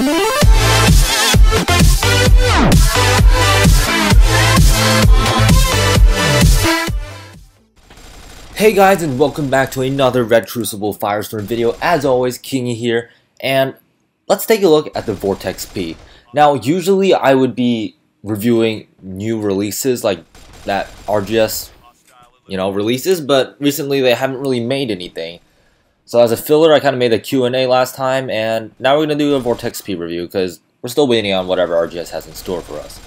Hey guys, and welcome back to another Red Crucible Firestorm video. As always, Kingy here, and let's take a look at the Vortex P. Now, usually I would be reviewing new releases like that RGS, releases, but recently they haven't really made anything. So as a filler, I kind of made a Q&A last time, and now we're going to do a Vortex P review because we're still waiting on whatever RGS has in store for us.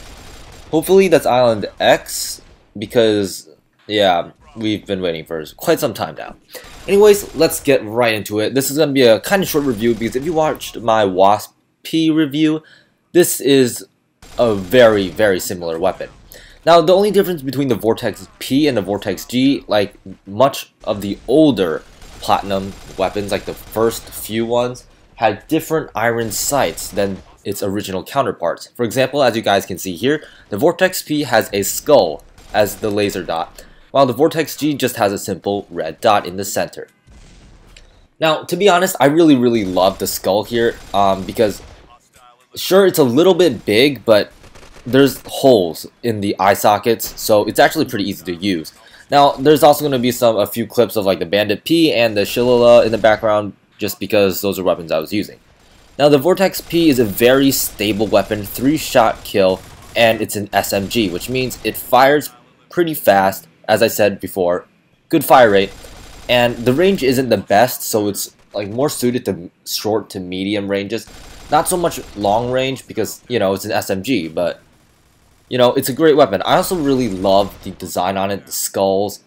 Hopefully that's Island X, because, yeah, we've been waiting for quite some time now. Anyways, let's get right into it. This is going to be a kind of short review because if you watched my Wasp P review, this is a very, very similar weapon. Now, the only difference between the Vortex P and the Vortex G, like much of the older Platinum weapons, like the first few ones, had different iron sights than its original counterparts. For example, as you guys can see here, the Vortex P has a skull as the laser dot, while the Vortex G just has a simple red dot in the center. Now, to be honest, I really love the skull here, because sure, it's a little bit big, but there's holes in the eye sockets, so it's actually pretty easy to use. Now, there's also going to be a few clips of like the Bandit P and the Shillelagh in the background, just because those are weapons I was using. Now, the Vortex P is a very stable weapon, 3-shot kill, and it's an SMG, which means it fires pretty fast. As I said before, good fire rate, and the range isn't the best, so it's like more suited to short to medium ranges. Not so much long range because, it's an SMG, but, it's a great weapon. I also really love the design on it, the skulls,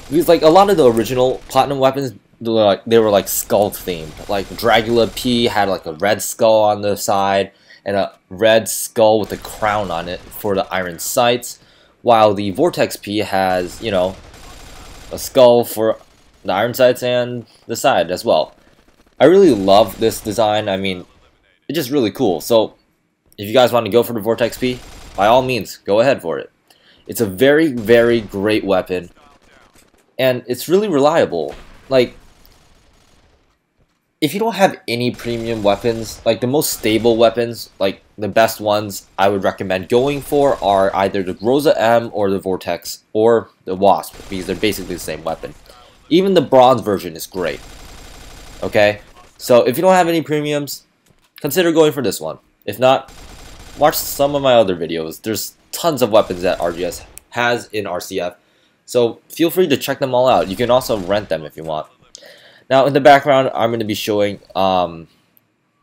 because like a lot of the original Platinum weapons, they were like skull themed. Like Dracula P had like a red skull on the side and a red skull with a crown on it for the iron sights, while the Vortex P has, a skull for the iron sights and the side as well. I really love this design. I mean, it's just really cool. So, if you guys want to go for the Vortex P, by all means, go ahead for it. It's a very, very great weapon, and it's really reliable. Like, if you don't have any premium weapons, like the most stable weapons, like the best ones I would recommend going for are either the Groza M or the Vortex or the Wasp, because they're basically the same weapon. Even the bronze version is great. Okay? So if you don't have any premiums, consider going for this one. If not, watch some of my other videos. There's tons of weapons that RGS has in RCF, so feel free to check them all out. You can also rent them if you want. Now, in the background, I'm going to be showing the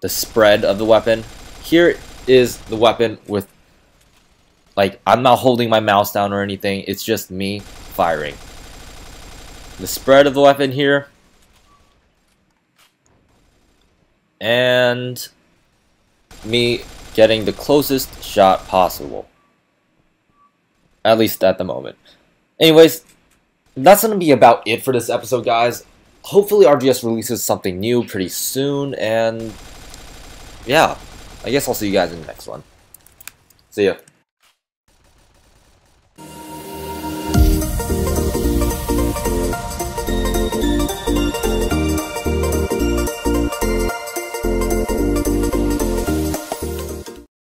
spread of the weapon. Here is the weapon with, like, I'm not holding my mouse down or anything. It's just me firing. The spread of the weapon here. And me getting the closest shot possible. At least at the moment. Anyways, that's going to be about it for this episode, guys. Hopefully RGS releases something new pretty soon, and yeah, I guess I'll see you guys in the next one. See ya.